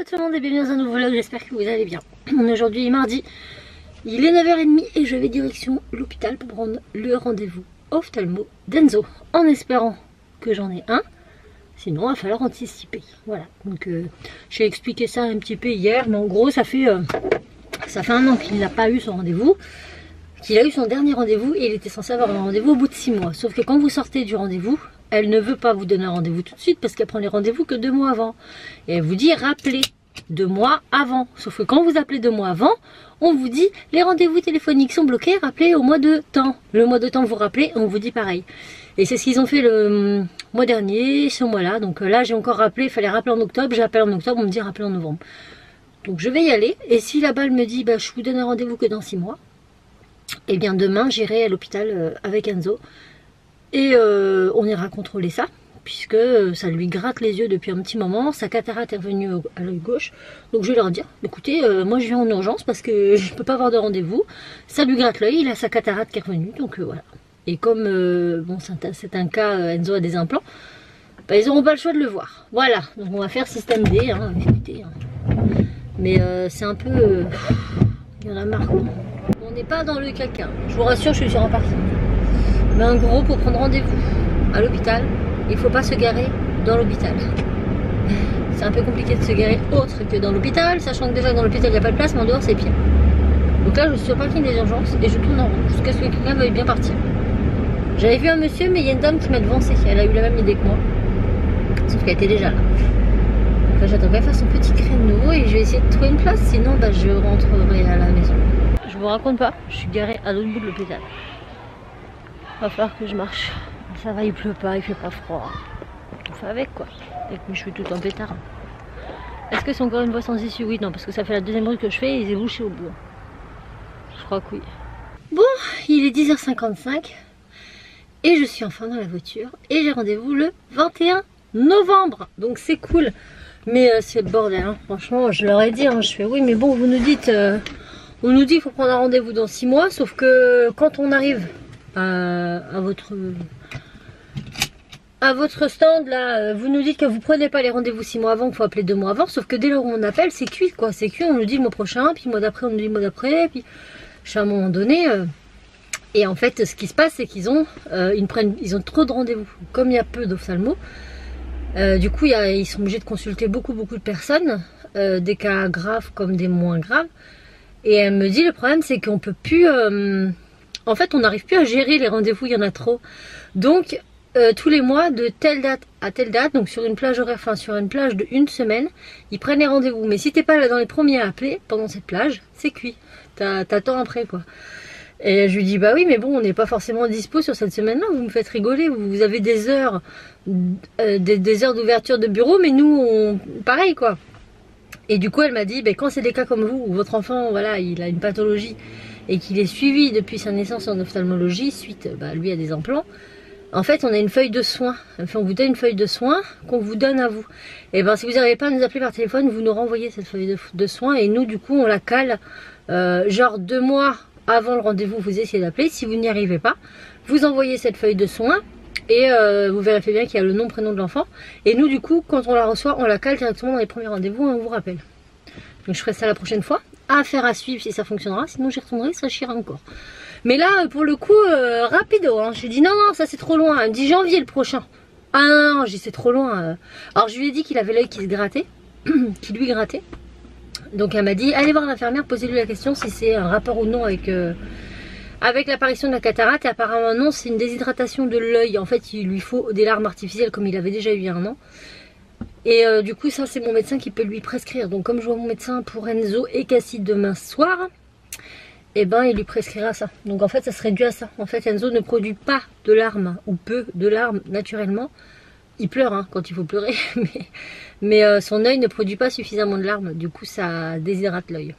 tout le monde et bienvenue dans un nouveau vlog, j'espère que vous allez bien. Aujourd'hui mardi, il est 9h30 et je vais direction l'hôpital pour prendre le rendez-vous ophtalmo d'Enzo. En espérant que j'en ai un, sinon il va falloir anticiper. Voilà, donc j'ai expliqué ça un petit peu hier, mais en gros ça fait un an qu'il n'a pas eu son rendez-vous. Qu'il a eu son dernier rendez-vous et il était censé avoir un rendez-vous au bout de 6 mois. Sauf que quand vous sortez du rendez-vous, elle ne veut pas vous donner un rendez-vous tout de suite parce qu'elle prend les rendez-vous que 2 mois avant. Et elle vous dit rappelez 2 mois avant. Sauf que quand vous appelez 2 mois avant, on vous dit les rendez-vous téléphoniques sont bloqués, rappelez au mois de temps. Le mois de temps vous rappelez, on vous dit pareil. Et c'est ce qu'ils ont fait le mois dernier, ce mois-là. Donc là j'ai encore rappelé, il fallait rappeler en octobre, j'appelle en octobre, on me dit rappelez en novembre. Donc je vais y aller. Et si là-bas elle me dit bah, je vous donne un rendez-vous que dans 6 mois. Et bien demain j'irai à l'hôpital avec Enzo et on ira contrôler ça puisque ça lui gratte les yeux depuis un petit moment, sa cataracte est revenue à l'œil gauche, donc je vais leur dire écoutez moi je viens en urgence parce que je peux pas avoir de rendez-vous, ça lui gratte l'œil, il a sa cataracte qui est revenue, donc voilà. Et comme bon c'est un cas, Enzo a des implants, bah, ils n'auront pas le choix de le voir, voilà, donc on va faire système D, hein, écoutez, hein. Mais c'est un peu il y en a marre quoi. On n'est pas dans le caca, je vous rassure, je suis sur un parking. Mais en gros, pour prendre rendez-vous à l'hôpital, il ne faut pas se garer dans l'hôpital. C'est un peu compliqué de se garer autre que dans l'hôpital, sachant que déjà dans l'hôpital il n'y a pas de place, mais en dehors c'est pire. Donc là je suis sur le parking des urgences et je tourne en rond jusqu'à ce que quelqu'un veuille bien partir. J'avais vu un monsieur, mais il y a une dame qui m'a devancé, elle a eu la même idée que moi. Sauf qu'elle était déjà là. Donc là j'attends qu'elle fasse son petit créneau et je vais essayer de trouver une place, sinon bah, je rentrerai à la maison. Je vous raconte pas, je suis garée à l'autre bout de l'hôpital. Va falloir que je marche. Ça va, il pleut pas, il fait pas froid. On fait avec quoi. Avec mes cheveux tout en pétard. Est-ce que c'est encore une voie sans issue? Oui, non, parce que ça fait la deuxième route que je fais et il est bouché au bout. Je crois que oui. Bon, il est 10h55 et je suis enfin dans la voiture et j'ai rendez-vous le 21 novembre. Donc c'est cool. Mais c'est le bordel, hein. Franchement, je leur ai dit, hein, je fais oui, mais bon, vous nous dites, on nous dit qu'il faut prendre un rendez-vous dans 6 mois, sauf que quand on arrive à votre stand là, vous nous dites que vous prenez pas les rendez-vous 6 mois avant, qu'il faut appeler 2 mois avant, sauf que dès lors où on appelle c'est cuit quoi, c'est cuit, on nous dit le mois prochain, puis le mois d'après on nous dit le mois d'après, puis je suis à un moment donné et en fait ce qui se passe c'est qu'ils ont ils ont trop de rendez-vous, comme il y a peu d'ophtalmo, du coup ils sont obligés de consulter beaucoup de personnes, des cas graves comme des moins graves, et elle me dit le problème c'est qu'on peut plus en fait, on n'arrive plus à gérer les rendez-vous, il y en a trop. Donc, tous les mois, de telle date à telle date, donc sur une plage horaire, enfin sur une plage de 1 semaine, ils prennent les rendez-vous. Mais si t'es pas là dans les premiers à appeler, pendant cette plage, c'est cuit. T'attends après, quoi. Et je lui dis, bah oui, mais bon, on n'est pas forcément dispo sur cette semaine-là, vous me faites rigoler, vous avez des heures, des heures d'ouverture de bureau, mais nous, pareil, quoi. Et du coup, elle m'a dit, bah, quand c'est des cas comme vous, où votre enfant, voilà, il a une pathologie, et qu'il est suivi depuis sa naissance en ophtalmologie suite bah, lui à des implants, en fait on a une feuille de soins, enfin, on vous donne une feuille de soins qu'on vous donne à vous, et ben si vous n'arrivez pas à nous appeler par téléphone, vous nous renvoyez cette feuille de soins et nous du coup on la cale genre 2 mois avant le rendez-vous, vous essayez d'appeler, si vous n'y arrivez pas vous envoyez cette feuille de soins et vous vérifiez bien qu'il y a le nom, prénom de l'enfant, et nous du coup quand on la reçoit on la cale directement dans les premiers rendez-vous et on vous rappelle. Donc je ferai ça la prochaine fois. Affaire à suivre si ça fonctionnera, sinon j'y retournerai, ça chira encore. Mais là, pour le coup, rapido, hein. J'ai dit non, ça c'est trop loin. Elle me dit janvier le prochain. Ah non, j'ai dit c'est trop loin. Alors je lui ai dit qu'il avait l'œil qui se grattait, qui lui grattait. Donc elle m'a dit, allez voir l'infirmière, posez-lui la question si c'est un rapport ou non avec l'apparition de la cataracte. Et apparemment non, c'est une déshydratation de l'œil. En fait, il lui faut des larmes artificielles comme il avait déjà eu il y a un an. Et du coup ça c'est mon médecin qui peut lui prescrire. Donc comme je vois mon médecin pour Enzo et Cassie demain soir, et ben il lui prescrira ça. Donc en fait ça serait dû à ça. En fait Enzo ne produit pas de larmes ou peu de larmes naturellement. Il pleure hein, quand il faut pleurer, mais son œil ne produit pas suffisamment de larmes. Du coup ça déshydrate l'œil.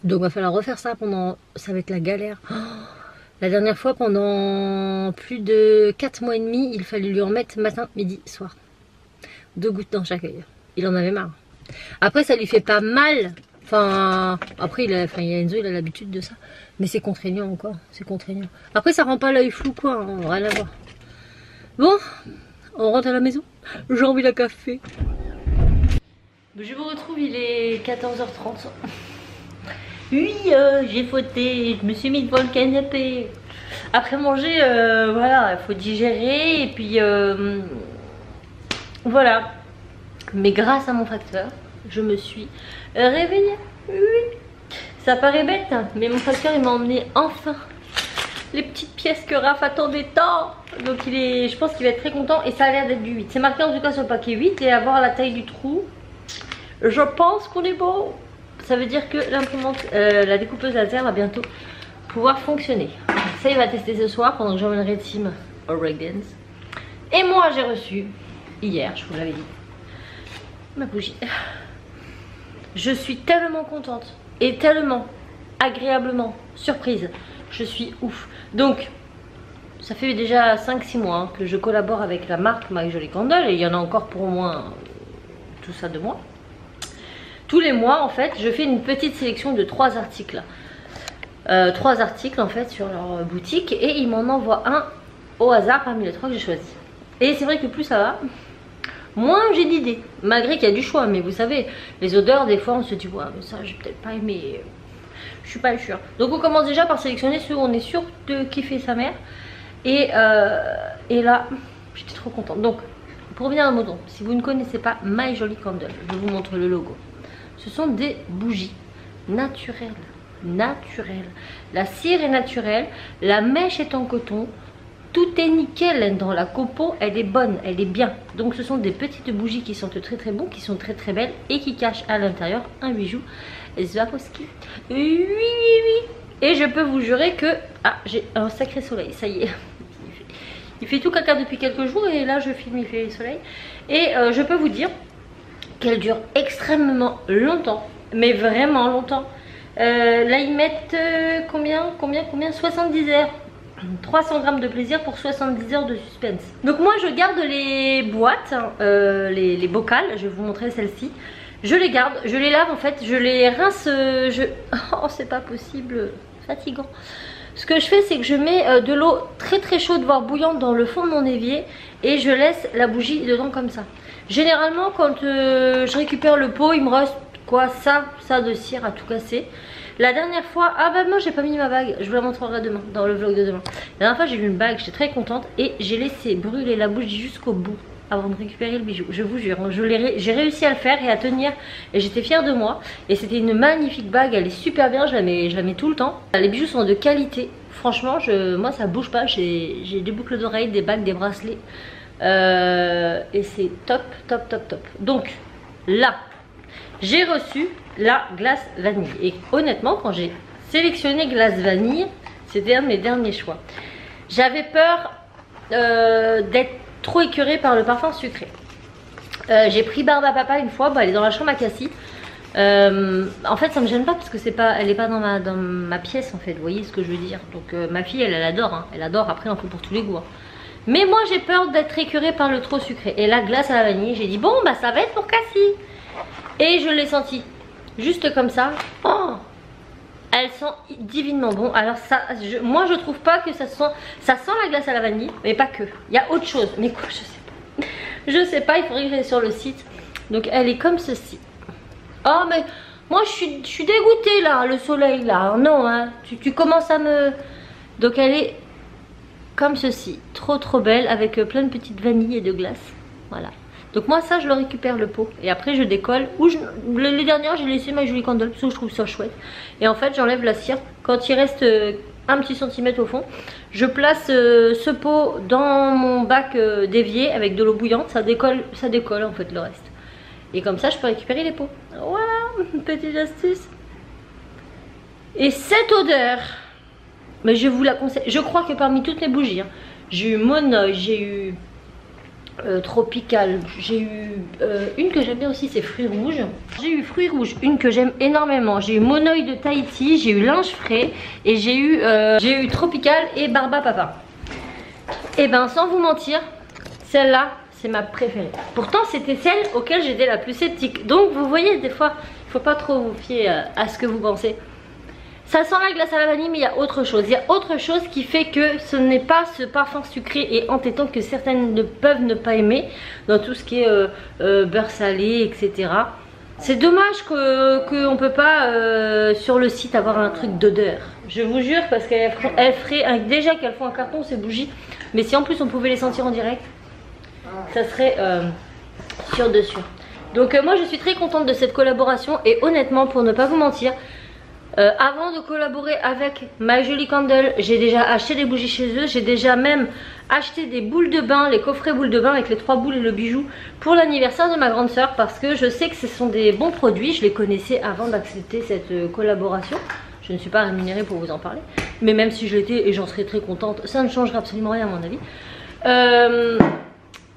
Donc va falloir refaire ça pendant, ça va être la galère. Oh, la dernière fois pendant plus de 4 mois et demi, il fallait lui en mettre matin, midi, soir. 2 gouttes dans chaque œil. Il en avait marre. Après ça lui fait pas mal. Enfin après Enzo il a l'habitude de ça. Mais c'est contraignant encore. C'est contraignant. Après ça rend pas l'œil flou quoi. Hein, rien à voir. Bon, on rentre à la maison. J'ai envie d'un café. Je vous retrouve, il est 14h30. Oui, j'ai fauté, je me suis mis devant le canapé. Après manger, voilà, il faut digérer et puis voilà. Mais grâce à mon facteur, je me suis réveillée. Oui. Ça paraît bête, hein, mais mon facteur il m'a emmené enfin les petites pièces que Raph attendait tant. Donc je pense qu'il va être très content et ça a l'air d'être du 8. C'est marqué en tout cas sur le paquet 8 et avoir la taille du trou. Je pense qu'on est bon. Ça veut dire que l'imprimante, la découpeuse laser va bientôt pouvoir fonctionner. Ça il va tester ce soir pendant que j'emmènerai Tim au breakdance. Et moi j'ai reçu hier, je vous l'avais dit, ma bougie. Je suis tellement contente et tellement agréablement surprise. Je suis ouf. Donc ça fait déjà 5-6 mois hein, que je collabore avec la marque My Jolly Candle. Et il y en a encore pour au moins tout ça 2 mois. Tous les mois en fait je fais une petite sélection de 3 articles. 3 articles en fait sur leur boutique. Et ils m'en envoient un au hasard parmi les 3 que j'ai choisis. Et c'est vrai que plus ça va, moins j'ai d'idées. Malgré qu'il y a du choix. Mais vous savez, les odeurs des fois on se dit ouais mais ça j'ai peut-être pas aimé. Je suis pas sûre. Donc on commence déjà par sélectionner ceux où on est sûr de kiffer sa mère. Et là j'étais trop contente. Donc pour revenir à mon don, si vous ne connaissez pas My Jolly Candle, je vous montre le logo. Ce sont des bougies naturelles. La cire est naturelle, la mèche est en coton, tout est nickel dans la copeaux, elle est bonne, elle est bien. Donc ce sont des petites bougies qui sentent très très bon, qui sont très très belles et qui cachent à l'intérieur un bijou Swarovski. Oui. Et je peux vous jurer que j'ai un sacré soleil, ça y est. Il fait tout caca depuis quelques jours et là je filme, il fait soleil. Et je peux vous dire qu'elle dure extrêmement longtemps, mais vraiment longtemps. Là ils mettent combien 70 heures. 300 grammes de plaisir pour 70 heures de suspense. Donc moi je garde les boîtes, les bocals, je vais vous montrer celle-ci. Je les garde, je les lave en fait, je les rince, oh c'est pas possible, fatigant. Ce que je fais c'est que je mets de l'eau très très chaude voire bouillante dans le fond de mon évier et je laisse la bougie dedans comme ça. Généralement quand je récupère le pot il me reste quoi ça de cire à tout casser. La dernière fois, moi j'ai pas mis ma bague, je vous la montrerai demain dans le vlog de demain. La dernière fois j'ai eu une bague, j'étais très contente et j'ai laissé brûler la bougie jusqu'au bout avant de récupérer le bijou. Je vous jure, j'ai réussi à le faire et à tenir et j'étais fière de moi. Et c'était une magnifique bague, elle est super bien, je la mets tout le temps. Les bijoux sont de qualité, franchement, moi ça bouge pas, j'ai des boucles d'oreilles, des bagues, des bracelets. Et c'est top. Donc là, j'ai reçu la glace vanille. Et honnêtement, quand j'ai sélectionné glace vanille, c'était un de mes derniers choix. J'avais peur d'être trop écœurée par le parfum sucré. J'ai pris Barbe à Papa une fois, elle est dans la chambre à Cassie. En fait ça me gêne pas parce que elle est pas dans ma pièce en fait, vous voyez ce que je veux dire. Donc ma fille elle adore, hein. Elle adore, après on fait pour tous les goûts. Hein. Mais moi j'ai peur d'être écœurée par le trop sucré. Et la glace à la vanille, j'ai dit bon bah ça va être pour Cassie. Et je l'ai senti juste comme ça. Oh, elle sent divinement bon. Alors ça, moi je trouve pas que ça sent la glace à la vanille, mais pas que. Il y a autre chose, mais quoi je sais pas. Je sais pas, il faudrait que j'aille sur le site. Donc elle est comme ceci. Oh mais moi je suis dégoûtée là, le soleil là. Non hein, tu commences à me... Donc elle est comme ceci, trop belle avec plein de petites vanilles et de glace. Voilà. Donc moi ça je le récupère le pot et après je décolle. Les dernières j'ai laissé My Jolly Candle parce que je trouve ça chouette. Et en fait j'enlève la cire. Quand il reste un petit centimètre au fond, je place ce pot dans mon bac d'évier avec de l'eau bouillante. Ça décolle en fait le reste. Et comme ça je peux récupérer les pots. Voilà, une petite astuce. Et cette odeur, mais je vous la conseille. Je crois que parmi toutes les bougies, hein, j'ai eu Monoï, j'ai eu Tropical, j'ai eu une que j'aime bien aussi, c'est Fruits Rouges. J'ai eu Fruits Rouges, une que j'aime énormément. J'ai eu Monoï de Tahiti, j'ai eu Linge Frais et j'ai eu Tropical et Barbe à Papa. Et ben sans vous mentir, celle-là c'est ma préférée. Pourtant c'était celle auquel j'étais la plus sceptique. Donc vous voyez des fois, il faut pas trop vous fier à ce que vous pensez. Ça sent la glace à la vanille, mais il y a autre chose. Il y a autre chose qui fait que ce n'est pas ce parfum sucré et entêtant que certaines peuvent ne pas aimer. Dans tout ce qui est beurre salé, etc. C'est dommage qu'on peut pas sur le site avoir un truc d'odeur. Je vous jure, parce qu'elle ferait déjà qu'elles font un carton ces bougies. Mais si en plus on pouvait les sentir en direct, ça serait sûr de sûr. Donc moi je suis très contente de cette collaboration. Et honnêtement, pour ne pas vous mentir, avant de collaborer avec My Jolie Candle, j'ai déjà acheté des bougies chez eux. J'ai déjà même acheté des boules de bain, les coffrets boules de bain avec les 3 boules et le bijou pour l'anniversaire de ma grande soeur, parce que je sais que ce sont des bons produits. Je les connaissais avant d'accepter cette collaboration. Je ne suis pas rémunérée pour vous en parler, mais même si je l'étais, et j'en serais très contente, ça ne changera absolument rien à mon avis.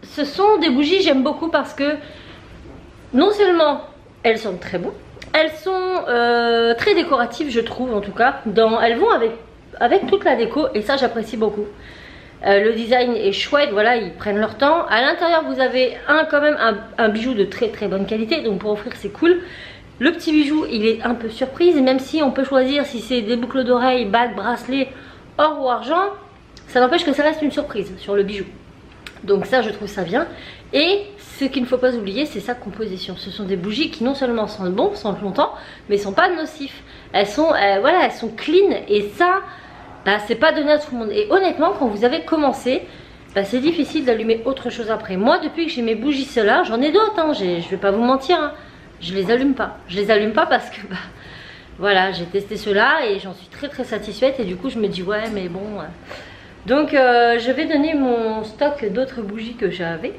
Ce sont des bougies que j'aime beaucoup parce que non seulement elles sont très bonnes, elles sont très décoratives, je trouve, en tout cas. Elles vont avec toute la déco, et ça j'apprécie beaucoup. Le design est chouette, voilà, ils prennent leur temps. À l'intérieur vous avez quand même un bijou de très très bonne qualité, donc pour offrir c'est cool. Le petit bijou il est un peu surprise, même si on peut choisir si c'est des boucles d'oreilles, bagues, bracelets, or ou argent. Ça n'empêche que ça reste une surprise sur le bijou. Donc ça je trouve ça bien. Et ce qu'il ne faut pas oublier, c'est sa composition. Ce sont des bougies qui non seulement sentent bon, sentent longtemps, mais sont pas nocifs. Elles sont, voilà, elles sont clean, et ça, bah, c'est pas donné à tout le monde. Et honnêtement, quand vous avez commencé, bah, c'est difficile d'allumer autre chose après. Moi, depuis que j'ai mes bougies solaires, j'en ai d'autres, hein, je vais pas vous mentir, hein, je les allume pas. Je les allume pas parce que, bah, voilà, j'ai testé ceux-là et j'en suis très très satisfaite. Et du coup, je me dis, ouais, mais bon. Donc, je vais donner mon stock d'autres bougies que j'avais,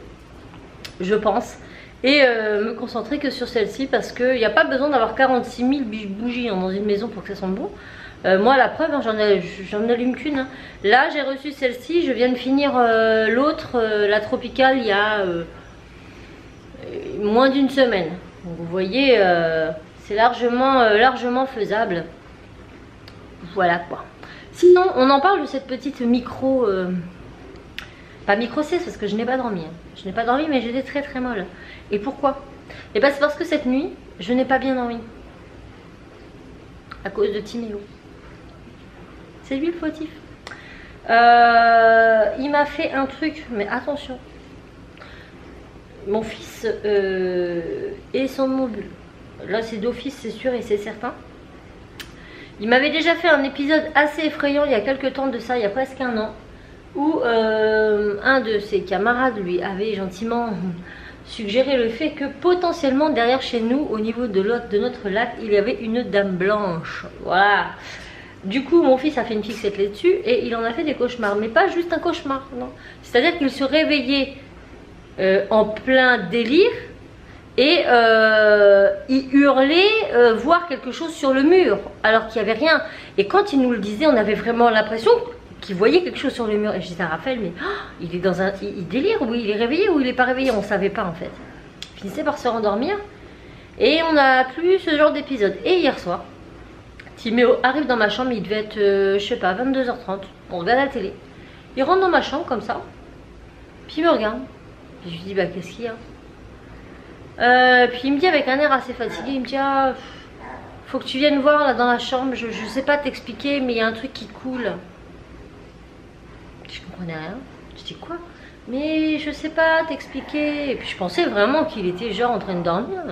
je pense, et me concentrer que sur celle-ci, parce qu'il n'y a pas besoin d'avoir 46 000 bougies dans une maison pour que ça sente bon. Moi la preuve, hein, j'en allume qu'une, hein. Là j'ai reçu celle-ci, je viens de finir l'autre, la tropicale, il y a moins d'une semaine. Donc vous voyez, c'est largement faisable. Voilà quoi. Sinon on en parle de cette petite micro... pas micro-sieste parce que je n'ai pas dormi. Hein. Je n'ai pas dormi, mais j'étais très très molle. Et pourquoi? Et bien c'est parce que cette nuit, je n'ai pas bien dormi. À cause de Timéo. C'est lui le fautif. Il m'a fait un truc, mais attention. Mon fils et son mobile. Là c'est d'office, c'est sûr et c'est certain. Il m'avait déjà fait un épisode assez effrayant il y a quelques temps de ça, il y a presque un an, où un de ses camarades lui avait gentiment suggéré le fait que potentiellement derrière chez nous, au niveau de notre lac, il y avait une dame blanche. Voilà. Du coup, mon fils a fait une fixette là-dessus et il en a fait des cauchemars. Mais pas juste un cauchemar, non. C'est-à-dire qu'il se réveillait en plein délire et il hurlait voir quelque chose sur le mur alors qu'il n'y avait rien. Et quand il nous le disait, on avait vraiment l'impression qu'il voyait quelque chose sur le mur. Et je disais à Raphaël, mais oh, il est dans un... il délire, ou il est réveillé ou il n'est pas réveillé. On ne savait pas en fait. Il finissait par se rendormir et on n'a plus ce genre d'épisode. Et hier soir, Timéo arrive dans ma chambre, il devait être, je sais pas, 22h30. On regarde la télé. Il rentre dans ma chambre comme ça. Puis il me regarde. Puis je lui dis, bah qu'est-ce qu'il y a? Puis il me dit avec un air assez fatigué, il me dit, ah, faut que tu viennes voir là dans la chambre. Je sais pas t'expliquer, mais il y a un truc qui coule. Je comprenais rien. Je dis quoi? Mais je sais pas t'expliquer. Et puis je pensais vraiment qu'il était genre en train de dormir.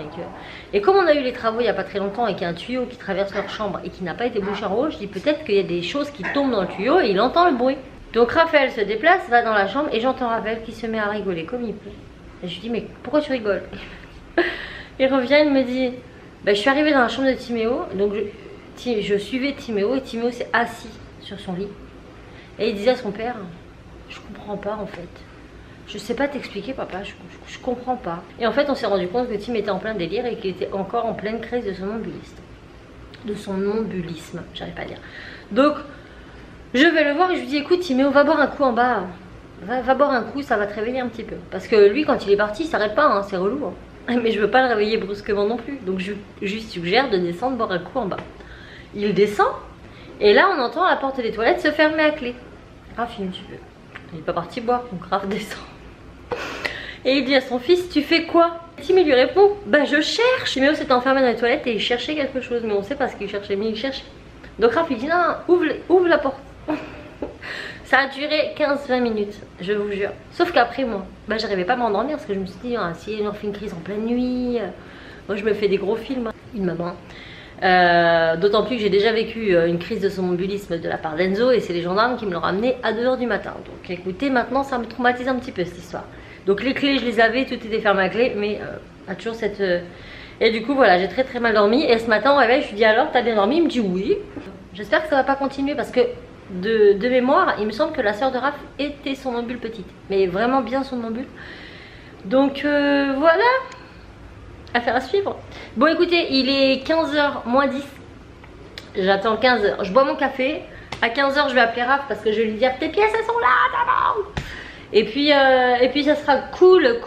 Et comme on a eu les travaux il n'y a pas très longtemps et qu'il y a un tuyau qui traverse leur chambre et qui n'a pas été bouché en haut, je dis peut-être qu'il y a des choses qui tombent dans le tuyau et il entend le bruit. Donc Raphaël se déplace, va dans la chambre et j'entends Raphaël qui se met à rigoler comme il peut. Et je lui dis mais pourquoi tu rigoles? Il revient, il me dit bah, je suis arrivée dans la chambre de Timéo. Donc je suivais Timéo et Timéo s'est assis sur son lit. Et il disait à son père, je comprends pas en fait. Je sais pas t'expliquer papa, je comprends pas. Et en fait on s'est rendu compte que Tim était en plein délire et qu'il était encore en pleine crise de son ombulisme. De son ombulisme, j'arrive pas à dire. Donc je vais le voir et je lui dis écoute Timéo, va boire un coup en bas. Va boire un coup, ça va te réveiller un petit peu. Parce que lui quand il est parti il s'arrête pas, hein, c'est relou. Hein. Mais je veux pas le réveiller brusquement non plus. Donc je lui suggère de descendre boire un coup en bas. Il descend. Et là on entend la porte des toilettes se fermer à clé. Raph il me dit il n'est pas parti boire, donc Raph descend. Et il dit à son fils, tu fais quoi? Tim lui répond, bah je cherche. Timéo s'était enfermé dans les toilettes et il cherchait quelque chose, mais on ne sait pas ce qu'il cherchait, mais il cherchait. Donc Raph il dit, non, ouvre la porte. Ça a duré 15-20 minutes, je vous jure. Sauf qu'après moi, bah j'arrivais pas à m'endormir parce que je me suis dit, ah, si on fait une crise en pleine nuit, Moi je me fais des gros films, une maman. D'autant plus que j'ai déjà vécu une crise de somnambulisme de la part d'Enzo et c'est les gendarmes qui me l'ont ramené à 2 h du matin. Donc écoutez, maintenant ça me traumatise un petit peu cette histoire. Donc les clés je les avais, tout était fermé à clé, mais a toujours cette... Et du coup voilà, j'ai très mal dormi. Et ce matin au réveil, je lui dis alors, t'as bien dormi? Il me dit oui. J'espère que ça va pas continuer parce que de mémoire, il me semble que la sœur de Raph était somnambule petite. Mais vraiment bien somnambule. Donc voilà, affaire à suivre. Bon écoutez, il est 15 h moins 10. J'attends 15 h. Je bois mon café. À 15 h, je vais appeler Raph parce que je vais lui dire tes pièces elles sont là d'abord. Et puis ça sera cool.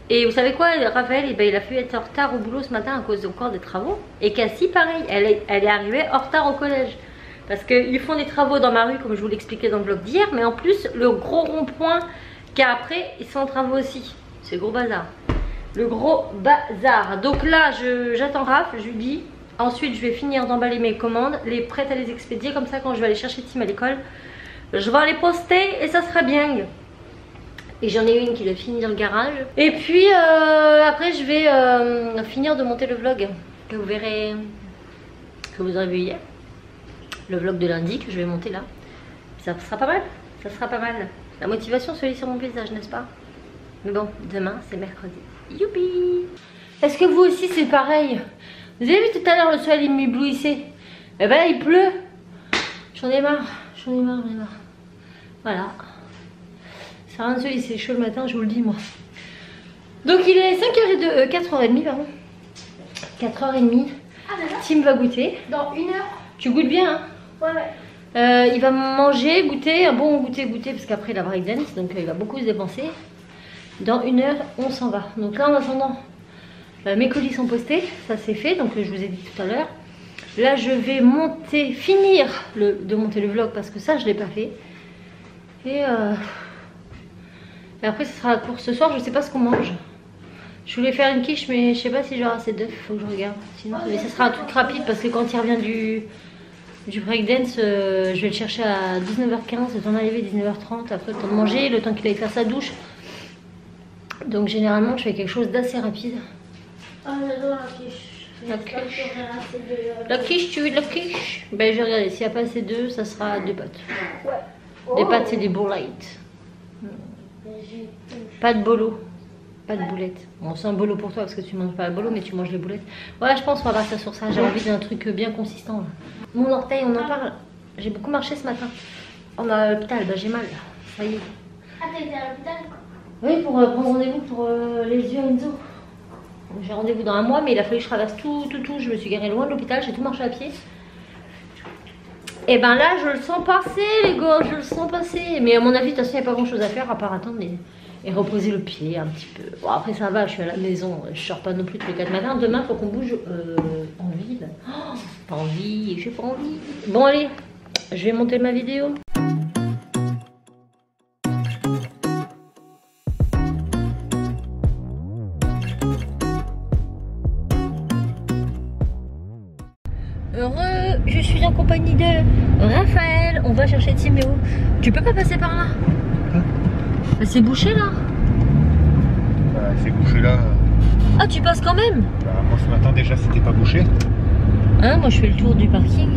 Et vous savez quoi, Raphaël, eh ben, il a pu être en retard au boulot ce matin à cause encore des travaux. Et Cassie, pareil, elle est arrivée en retard au collège. Parce qu'ils font des travaux dans ma rue, comme je vous l'expliquais dans le vlog d'hier. Mais en plus, le gros rond-point qu'il y a après, ils sont en travaux aussi. C'est gros bazar. Le gros bazar. Donc là, j'attends Raph, je lui dis. Ensuite, je vais finir d'emballer mes commandes, les prêtes à les expédier. Comme ça, quand je vais aller chercher Tim à l'école, je vais les poster et ça sera bien. Et j'en ai une qui doit finir le garage. Et puis après je vais finir de monter le vlog que vous verrez, que vous avez vu hier. Le vlog de lundi que je vais monter là. Ça sera pas mal, ça sera pas mal. La motivation se lit sur mon visage, n'est-ce pas? Mais bon, demain c'est mercredi. Youpi! Est-ce que vous aussi c'est pareil? Vous avez vu tout à l'heure le soleil il m'éblouissait? Et ben là il pleut. J'en ai marre, Voilà. Ça rien de se lisser chaud le matin, je vous le dis moi. Donc il est 4h30 pardon. 4h30. Ah, Tim va goûter. Dans 1 heure. Tu goûtes bien hein? Ouais. Il va manger, goûter, un bon goûter parce qu'après il a breakdance, donc il va beaucoup se dépenser. Dans 1 heure, on s'en va. Donc là en attendant, mes colis sont postés, ça c'est fait, donc je vous ai dit tout à l'heure. Là je vais finir de monter le vlog parce que ça je l'ai pas fait. Et après ce sera la course ce soir, je sais pas ce qu'on mange. Je voulais faire une quiche mais je sais pas si j'aurai assez d'œufs, faut que je regarde. Sinon, mais ça sera un truc rapide parce que quand il revient du breakdance, je vais le chercher à 19h15, le temps d'arriver 19h30, après le temps de manger, le temps qu'il aille faire sa douche. Donc généralement je fais quelque chose d'assez rapide. Ah j'adore la quiche. La quiche, tu veux de la quiche? Ben je vais regarder, s'il n'y a pas assez d'œufs, ça sera 2 pâtes. Ouais. Des pâtes et des boulettes. Pas de bolo, pas de boulettes. Bon, c'est un bolo pour toi parce que tu manges pas le bolo, mais tu manges les boulettes. Voilà, je pense qu'on va partir sur ça. J'ai envie d'un truc bien consistant. Là. Mon orteil, on en parle. J'ai beaucoup marché ce matin. On a à l'hôpital, bah, j'ai mal. Là. Ça y est. Ah, t'as été à l'hôpital? Oui, pour prendre rendez-vous pour les yeux Enzo. J'ai rendez-vous dans 1 mois, mais il a fallu que je traverse tout. Je me suis garée loin de l'hôpital, j'ai tout marché à pied. Et ben là, je le sens passer, les gars, je le sens passer. Mais à mon avis, de toute façon, il n'y a pas grand chose à faire à part attendre et reposer le pied un petit peu. Bon, après, ça va, je suis à la maison, je sors pas non plus tous les 4 matins. Demain, il faut qu'on bouge en ville. Oh, pas envie, j'ai pas envie. Bon, allez, je vais monter ma vidéo. Heureux, je suis en compagnie de Raphaël. On va chercher Timéo. Tu peux pas passer par là? C'est bouché là? C'est bouché là. Ah, tu passes quand même? Moi ce matin déjà c'était pas bouché. Hein, moi je fais le tour du parking.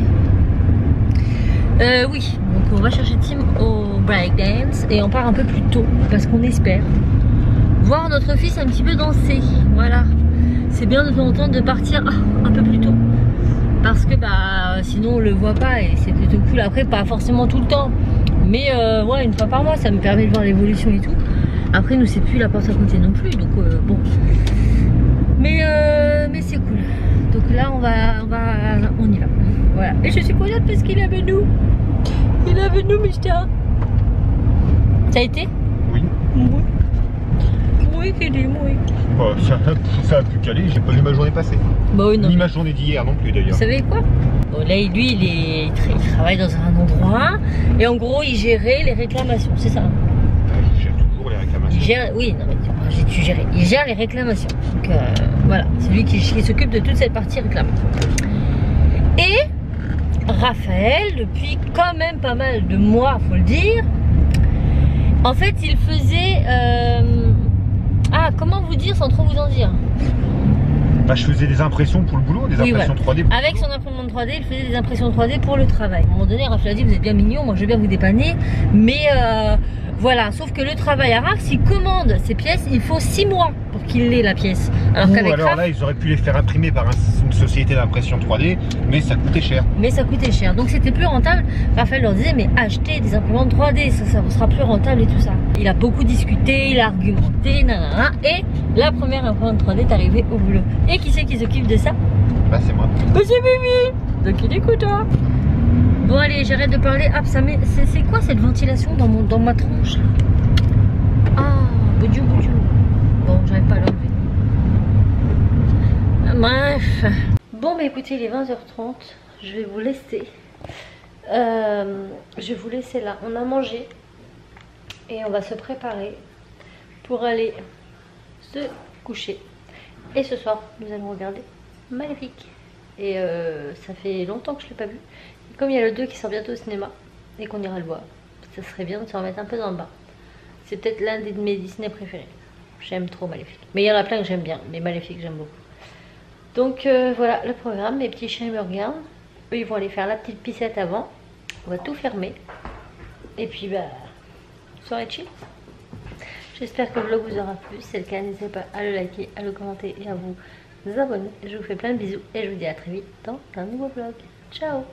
Oui, donc on va chercher Tim au breakdance et on part un peu plus tôt parce qu'on espère voir notre fils un petit peu danser. Voilà, c'est bien de temps en temps de partir un peu plus tôt. Parce que bah sinon on le voit pas et c'est plutôt cool. Après pas forcément tout le temps, mais ouais, 1 fois par mois ça me permet de voir l'évolution et tout. Après nous c'est plus la porte à côté non plus, donc bon. Mais c'est cool. Donc là on y va. Voilà. Et je suis contente parce qu'il est avec nous. Il est avec nous, Mister. Ça a été? Oui. Oui. Oui, oui. Bon, ça a pu caler, j'ai pas vu ma journée passer. Bah oui, non. Ni ma journée d'hier non plus d'ailleurs. Vous savez quoi? Bon, là, lui, il travaille dans un endroit et en gros, il gérait les réclamations, c'est ça? Il gère toujours les réclamations. Oui, non, mais tu gères. Il gère les réclamations. Donc voilà, c'est lui qui s'occupe de toute cette partie réclamation. Et Raphaël, depuis quand même pas mal de mois, faut le dire, en fait, il faisait... comment vous dire sans trop vous en dire? Bah, je faisais des impressions pour le boulot, des Oui, impressions voilà. 3D. Pour Avec son imprimante 3D, il faisait des impressions 3D pour le travail. À un moment donné, Raphaël a dit, vous êtes bien mignon, moi je vais bien vous dépanner, mais voilà. Sauf que le travail à Raph, s'il commande ces pièces, il faut 6 mois pour qu'il ait la pièce. Alors qu'avec alors Raph, là, ils auraient pu les faire imprimer par une société d'impression 3D, mais ça coûtait cher. mais ça coûtait cher. Donc c'était plus rentable. Raphaël leur disait, mais achetez des imprimantes 3D, ça vous sera plus rentable et tout ça. Il a beaucoup discuté, il a argumenté, nanana, et la première imprimante 3D est arrivée au boulot. Et qui c'est qui s'occupe de ça? Bah, c'est moi. Bah, c'est Mimi. Donc il écoute, hein. Bon allez, j'arrête de parler. Hop, ça met. C'est quoi cette ventilation dans ma tronche là? Ah, boudiou boudiou. Bon, j'arrive pas à l'enlever. Bref. Bon, bah écoutez, il est 20h30. Je vais vous laisser. Je vais vous laisser là. On a mangé. Et on va se préparer pour aller se coucher. Et ce soir, nous allons regarder Maléfique. Et ça fait longtemps que je ne l'ai pas vu. Et comme il y a le 2 qui sort bientôt au cinéma et qu'on ira le voir, ça serait bien de se remettre un peu dans le bain. C'est peut-être l'un de mes Disney préférés. J'aime trop Maléfique. Mais il y en a plein que j'aime bien, mais Maléfique j'aime beaucoup. Donc voilà le programme. Mes petits chiens me regardent. Eux ils vont aller faire la petite pissette avant. On va tout fermer. Et puis bah, soirée chill. J'espère que le vlog vous aura plu. Si c'est le cas, n'hésitez pas à le liker, à le commenter et à vous abonner. Je vous fais plein de bisous et je vous dis à très vite dans un nouveau vlog. Ciao!